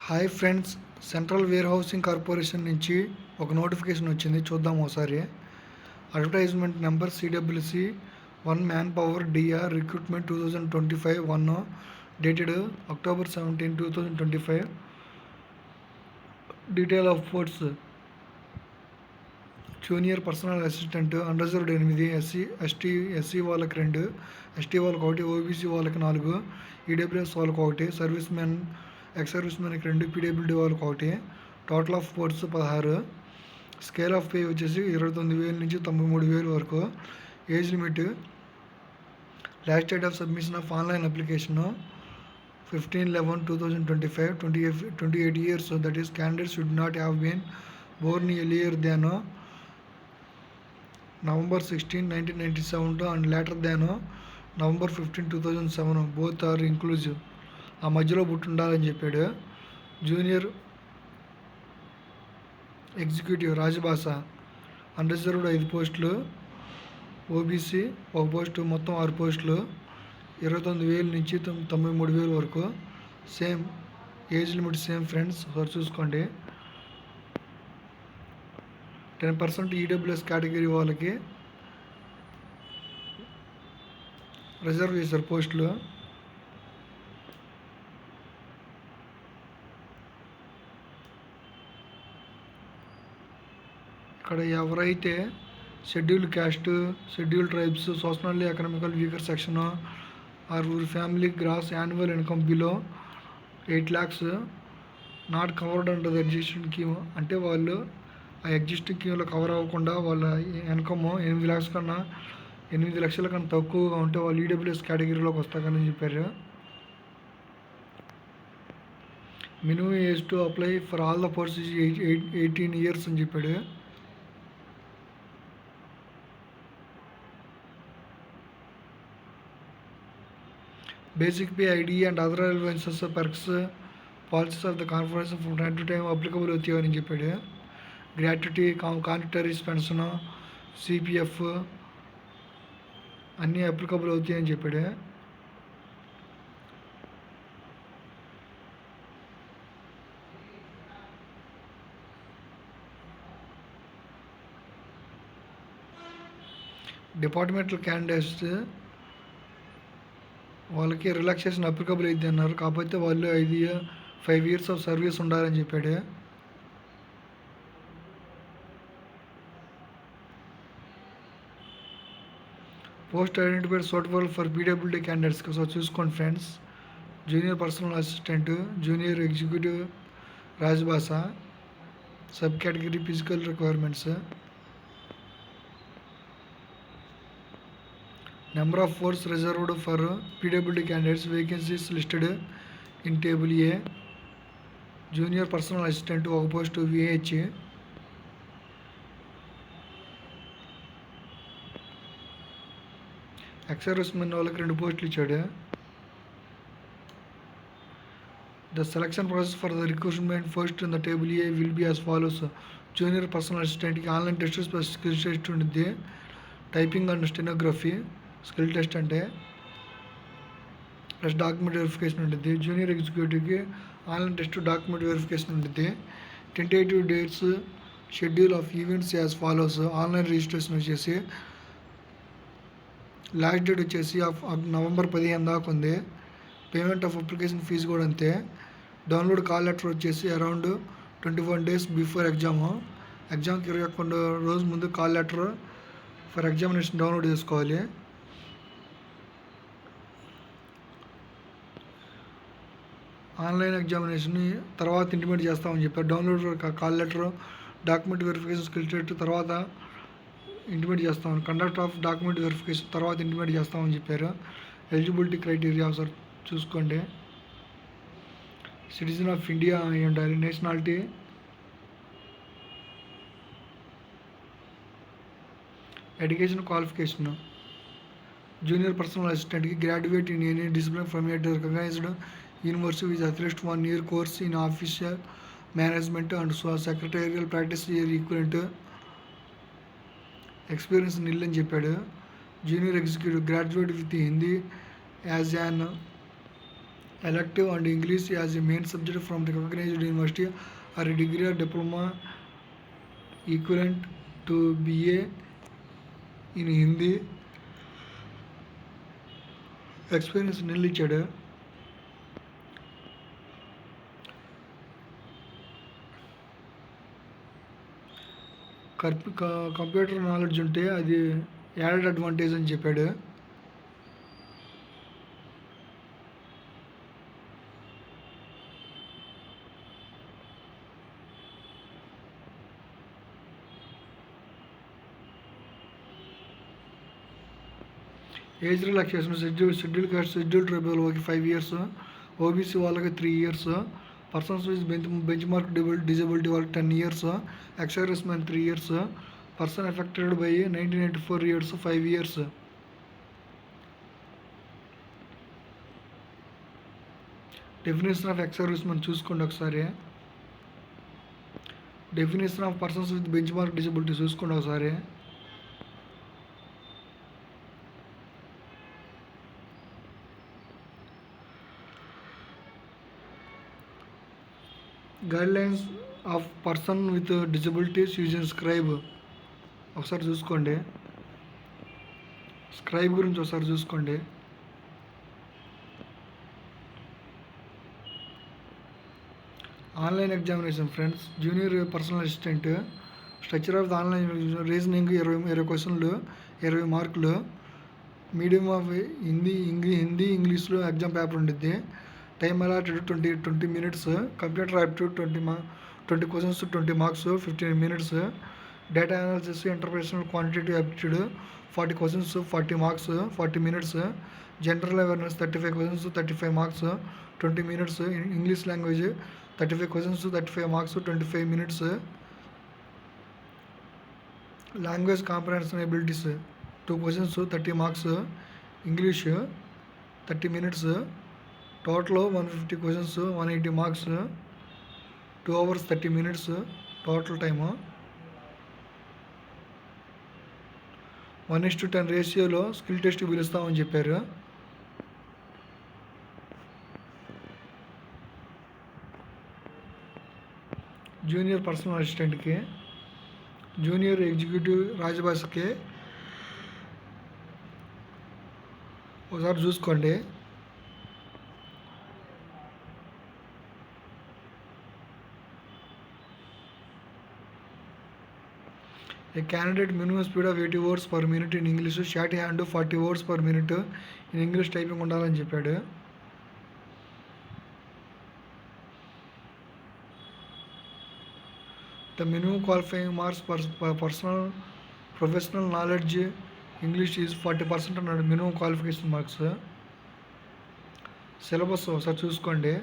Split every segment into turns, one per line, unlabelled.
Hi friends, central warehousing corporation నుంచి ఒక notification వచ్చింది. చూద్దాం ఒకసారి. Advertisement number CWC 1 man power DR recruitment 2025-1 dated October 17, 2025. Detail of posts: junior personal assistant, unreserved 8, SC వాళ్ళకి 2, ST వాళ్ళకి 1, OBC వాళ్ళకి 4, EWS వాళ్ళకి 1, సర్వీస్ మెన్ ఎక్స్ సర్వీస్ మెన్కి 2, పీడబ్ల్యూడీ వాళ్ళకి 1. Total of posts 16. Scale of pay వచ్చేసి 29,000 నుంచి 93,000 వరకు. Age limit: last date of submission of online application 15/11/2025. 28 years, that is candidates should not have been born earlier than November 16, 1997 and later than November 15, 2007. Both are inclusive. ఆ మధ్యలో పుట్టి ఉండాలని చెప్పాడు. Junior executive రాజభాష unreserved 5 పోస్టులు, OBC 1 post, మొత్తం 6 పోస్టులు. 29,000 నుంచి 93,000 వరకు. Same age limit same friends, ఒకసారి చూసుకోండి. 10% ఈడబ్ల్యూఎస్ కేటగిరీ వాళ్ళకి రిజర్వ్ చేశారు పోస్టులు. ఇక్కడ ఎవరైతే scheduled caste, scheduled tribes, socially economical weaker section or family gross annual income below 8 lakhs not covered under the existing scheme, అంటే వాళ్ళు ఆ ఎగ్జిస్టింగ్ స్కీమ్లో కవర్ అవ్వకుండా వాళ్ళ ఇన్కమ్ 8 లక్షల కన్నా తక్కువగా ఉంటే వాళ్ళు ఈడబ్ల్యూఎస్ కేటగిరీలోకి వస్తారని చెప్పారు. Minimum age to apply for all the posts 18 years అని చెప్పాడు. Basic pay, ID and other allowances, perks, policies of the corporation from time to time applicable అవుతాయని చెప్పాడు. గ్రాట్యుటీ, కాంట్రిబ్యూటరీస్ పెన్షన్, సిపిఎఫ్ అన్నీ అప్లికబుల్ అవుతాయని చెప్పాడు. డిపార్ట్మెంటల్ క్యాండిడేట్స్ వాళ్ళకి relaxation applicable అయితే అన్నారు. కాకపోతే వాళ్ళు 5 years ఆఫ్ సర్వీస్ ఉండాలని చెప్పాడు. Post identified suitable for PWD క్యాండిడేట్స్కి ఒకసారి చూసుకోండి friends. Junior personal assistant, junior executive Rajbhasha, sub category physical requirements. Number of posts reserved for PWD candidates. Vacancies listed in table A. Junior personal assistant 1 post VH. X-servicemen వాళ్ళకి 2 పోస్టులు ఇచ్చాడు. The selection process for the recruitment first in the table A will be as follows. Junior personal assistant కి online test plus skill test ఉంటుంది. Typing and stenography skill test అంటే plus document verification ఉంటుంది. Junior ఎగ్జిక్యూటివ్కి online test, document verification ఉంటుంది. Tentative dates, schedule of events as follows. Online registration వచ్చేసి last date వచ్చేసి November 15 దాకా ఉంది. పేమెంట్ ఆఫ్ అప్లికేషన్ ఫీజు కూడా అంతే. డౌన్లోడ్ కాల్ లెటర్ వచ్చేసి అరౌండ్ 21 days బిఫోర్ ఎగ్జామ్. ఎగ్జామ్కి 21 రోజు ముందు call letter for examination download చేసుకోవాలి. ఆన్లైన్ ఎగ్జామినేషన్ తర్వాత ఇంటిమేట్ చేస్తామని చెప్పారు. Download call letter, document verification skill test తర్వాత ఇంటిమేట్ చేస్తామని, కండక్ట్ ఆఫ్ డాక్యుమెంట్ వెరిఫికేషన్ తర్వాత ఇంటిమేట్ చేస్తామని చెప్పారు. ఎలిజిబిలిటీ క్రైటీరియా ఒకసారి చూసుకోండి. సిటిజన్ ఆఫ్ ఇండియా అయి ఉండాలి. Nationality education qualification. Junior personal అసిస్టెంట్కి graduate in any discipline from a recognised university with at least 1 year course in official management and secretarial practice year equivalent. Experience nil అని చెప్పాడు. Junior executive graduate with Hindi as an elective and English as a main subject from recognized university or a degree or diploma equivalent to BA in Hindi. Experience nil ఇచ్చాడు. Computer knowledge ఉంటే అది added advantage అని చెప్పాడు. Age relaxation schedule caste schedule tribal వాళ్ళకి 5 years, OBC వాళ్ళకి 3 years, persons with bench mark disability వాళ్ళకి 10 years, ex service man 3 years, person affected by 1984 years 5 years. Definition of ex service man చూసుకోండి ఒకసారి. Definition of persons with bench mark disability చూసుకోండి ఒకసారి. Guidelines of person with disabilities using scribe ఒకసారి చూసుకోండి. Scribe గురించి ఒకసారి చూసుకోండి. Online examination friends. Junior personal assistant structure of the online reasoning 20 questions 20 marks. Medium of Hindi ఇంగ్లీష్లో ఎగ్జామ్ పేపర్ ఉంటుంది. Time allotted 20 minutes. Computer aptitude 20 questions 20 marks 15 minutes. Data analysis interpretation quantitative aptitude 40 questions 40 marks 40 minutes. General awareness 35 questions 35 marks 20 minutes. English language 35 questions 35 marks 25 minutes. Language comprehension abilities 2 questions 30 marks. English 30 minutes. Total 150 questions 180 marks 2 hours 30 minutes total time. 1:10 రేషియోలో skill test పిలుస్తామని చెప్పారు. Junior personal అసిస్టెంట్కి, junior executive రాజభాషకి ఒకసారి చూసుకోండి. A candidate minimum speed of 80 words per minute in English, shorthand 40 words per minute in English typing ఉండాలని చెప్పాడు. The minimum qualifying marks per personal professional knowledge English is 40% అన్నాడు. Minimum qualification marks. Syllabus ఒకసారి చూసుకోండి.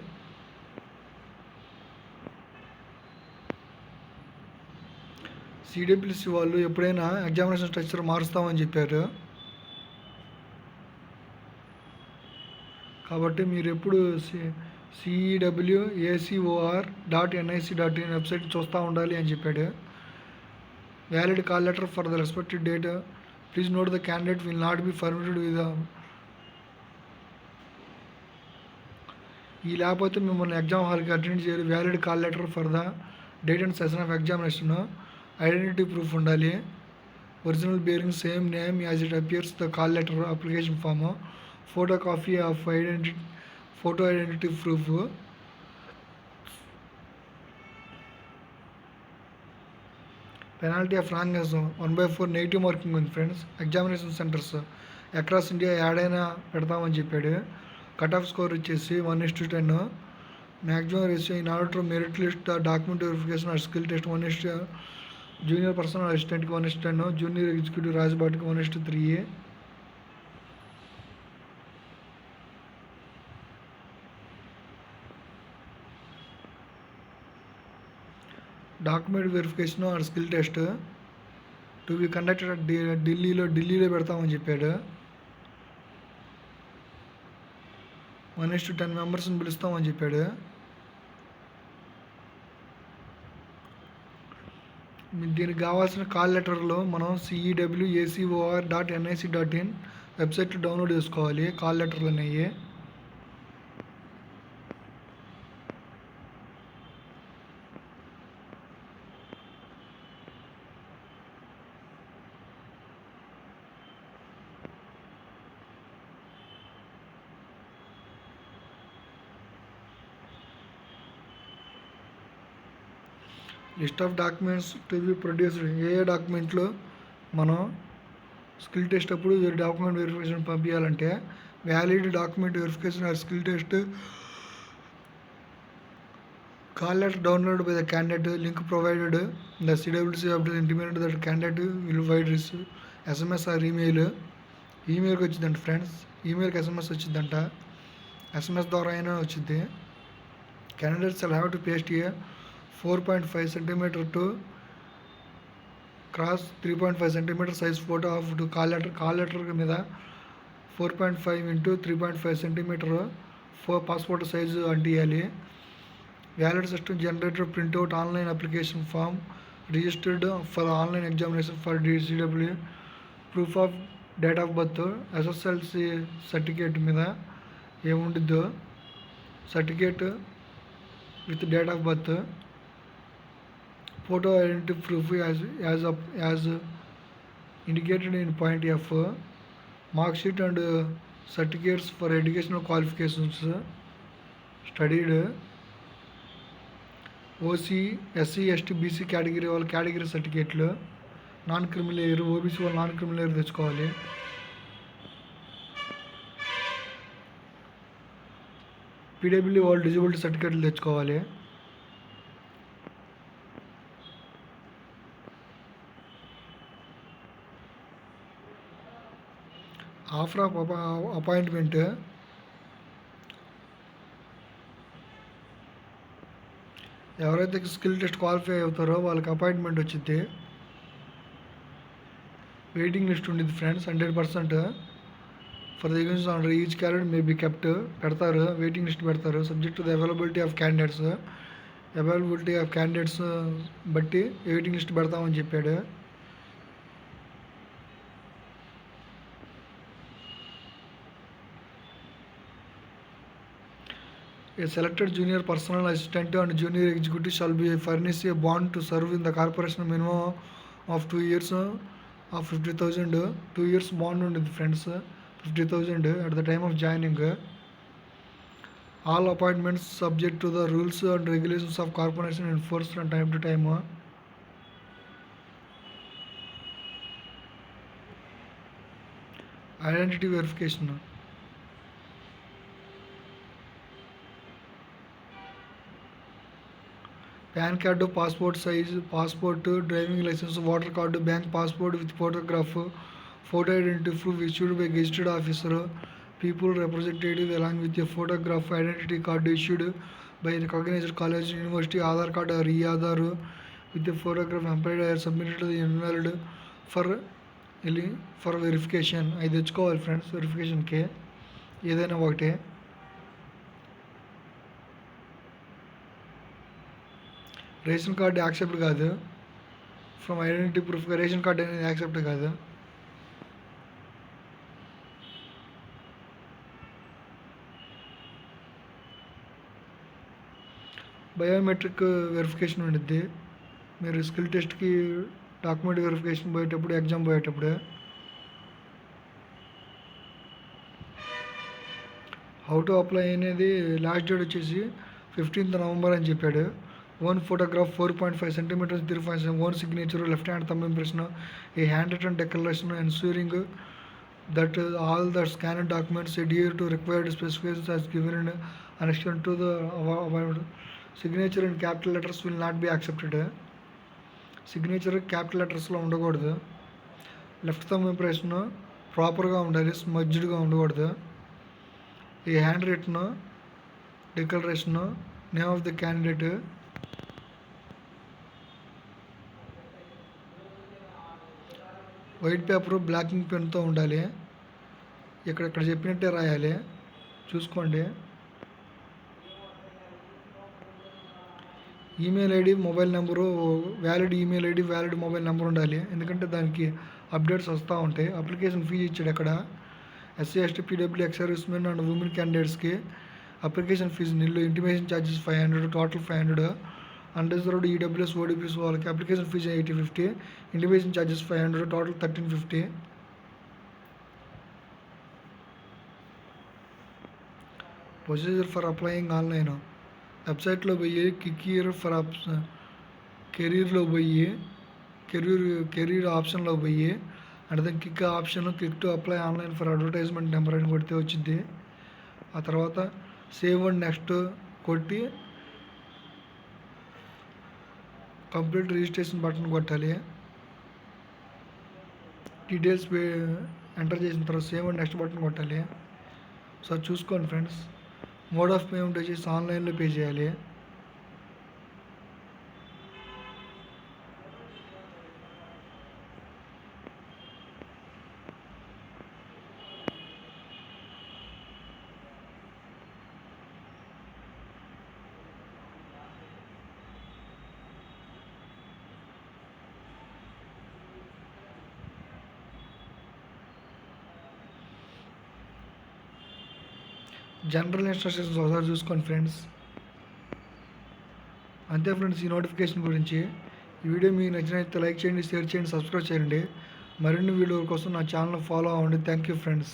CWC వాళ్ళు ఎప్పుడైనా examination structure మారుస్తామని చెప్పారు. కాబట్టి మీరు ఎప్పుడు CEWACOR.nic.in వెబ్సైట్ చూస్తూ ఉండాలి అని చెప్పాడు. Valid call letter for the respected date. Please note the candidate will not be permitted with. ఈ లేకపోతే మిమ్మల్ని ఎగ్జామ్ హాల్కి అటెండ్ చేయాలి. Valid call letter for the date and session of examination. Identity proof ఉండాలి. Original bearing same name as it appears the call letter application form. Photo copy of identity proof. Penalty of wrongness 1/4 negative marking ఉంది friends. Examination centres across India ఏడైనా పెడతామని చెప్పాడు. Cut off score వచ్చేసి 1:10. Maximum ratio in order to merit list document verification or skill test 1:. Junior personal అసిస్టెంట్కి 1:10. Junior executive రాజ్బాట్కి 1:3. Document verification or skill test to be conducted ఢిల్లీలో పెడతామని చెప్పాడు. 1:10 మెంబర్స్ని పిలుస్తామని చెప్పాడు. దీనికి కావాల్సిన కాల్ లెటర్లో మనం CEWACOR.nic.in వెబ్సైట్లో డౌన్లోడ్ చేసుకోవాలి. కాల్ లెటర్లు అనేవి list of documents to be produced. ఏ డాక్యుమెంట్లు మనం స్కిల్ టెస్ట్ అప్పుడు డాక్యుమెంట్ వెరిఫికేషన్ పంపించాలంటే valid document verification or skill test call letter download by the candidate link provided the CWC of the intimate that candidate will wide రిస్ SMS or ఈమెయిల్కి వచ్చిందంట friends. ఈమెయిల్కి SMS వచ్చిందంట. SMS ద్వారా అయినా వచ్చింది. Candidates will have to paste a 4.5 cm to cross 3.5 cm size photo of to call letter మీద 4.5 into 3.5 cm passport size అంటియాలి. Valid system generator printout online application form registered for online examination for DCW proof of date of birth SSLC certificate మీద ఏముండిద్దో certificate with date of birth photo identity proof as indicated in point F, mark sheet and certificates for educational qualifications studied, OC, SC, ST, BC category వాళ్ళ category సర్టిఫికేట్లు, non creamy layer, OBC వాళ్ళు non creamy layer తెచ్చుకోవాలి. PW వాళ్ళు disability సర్టిఫికేట్లు తెచ్చుకోవాలి. Offer of appointment ఎవరైతే skill test qualify అవుతారో వాళ్ళకి అపాయింట్మెంట్ వచ్చింది. వెయిటింగ్ లిస్ట్ ఉండిద్ది friends. 100% for the vacancies on each candidate may be kept పెడతారు. వెయిటింగ్ లిస్ట్ పెడతారు subject to the availability of candidates బట్టి వెయిటింగ్ లిస్ట్ పెడతామని చెప్పాడు. A selected junior personal assistant and junior executive shall be furnished a bond to serve in the corporation minimum of 2 years of 50,000. 2 years bond ఉండేది friends. 50,000 at the time of joining. All appointments subject to the rules and regulations of corporation enforced from time to time. Identity verification. PAN card, passport size passport, driving licence, voter card, bank passport with photograph, photo identity proof issued by gazetted officer, people representative along with a photograph, identity card issued by recognised college university, Aadhaar card or Aadhaar with a photograph employed or submitted invalid for verification. అది తెచ్చుకోవాలి friends వెరిఫికేషన్కి ఏదైనా ఒకటే. Ration card accept కాదు. From identity ప్రూఫ్గా ration card అనేది accept కాదు. Biometric verification ఉండిద్ది. మీరు స్కిల్ టెస్ట్కి డాక్యుమెంట్ వెరిఫికేషన్ పోయేటప్పుడు ఎగ్జామ్ పోయేటప్పుడు హౌ టు అప్లై అనేది లాస్ట్ డేట్ వచ్చేసి 15th November అని చెప్పాడు. One photograph 4.5 cm 3.5 one signature left hand thumb impression, a handwritten declaration ensuring that all the scanned documents adhere to required specifications as given in annex to the signature in capital letters will not be accepted. Signature capital letters లో ఉండకూడదు. Left thumb impression ప్రాపర్గా ఉండాలి, స్మజ్డ్గా ఉండకూడదు. ఈ hand written declaration, name of the candidate, white paper blocking పెన్తో ఉండాలి. ఇక్కడ చెప్పినట్టే రాయాలి, చూసుకోండి. Email ID, mobile number, valid email ID, valid mobile number ఉండాలి. ఎందుకంటే దానికి అప్డేట్స్ వస్తూ ఉంటాయి. అప్లికేషన్ ఫీజు ఇచ్చాడు అక్కడ. SC, ST, PW, ex service men and women క్యాండిడేట్స్కి application fee nil. Intimation charges 500, total 500. Unreserved EWS, ODPS వాళ్ళకి application fee 850, intimation charges 500, total 1350. Procedure for applying online వెబ్సైట్లో పోయి క్లిక్ హియర్ ఫర్ కెరీర్లో పోయి career ఆప్షన్లో పోయి and then click to apply online for advertisement number అని కొడితే వచ్చింది. ఆ తర్వాత సేవ్ అండ్ నెక్స్ట్ కొట్టి కంప్లీట్ రిజిస్ట్రేషన్ బటన్ కొట్టాలి. డీటెయిల్స్ ఎంటర్ చేసిన తర్వాత సేవ్ అండ్ నెక్స్ట్ బటన్ కొట్టాలి. సో చూసుకోండి ఫ్రెండ్స్. మోడ్ ఆఫ్ పేమెంట్ వచ్చేసి ఆన్లైన్లో పే చేయాలి. జనరల్ ఇన్స్ట్రక్షన్స్ ఒకసారి చూసుకోండి ఫ్రెండ్స్. అంతే ఫ్రెండ్స్ ఈ నోటిఫికేషన్ గురించి. ఈ వీడియో మీకు నచ్చినట్లయితే లైక్ చేయండి, షేర్ చేయండి, సబ్స్క్రైబ్ చేయండి. మరిన్ని వీడియోల కోసం నా ఛానల్ ఫాలో అవ్వండి. Thank you friends.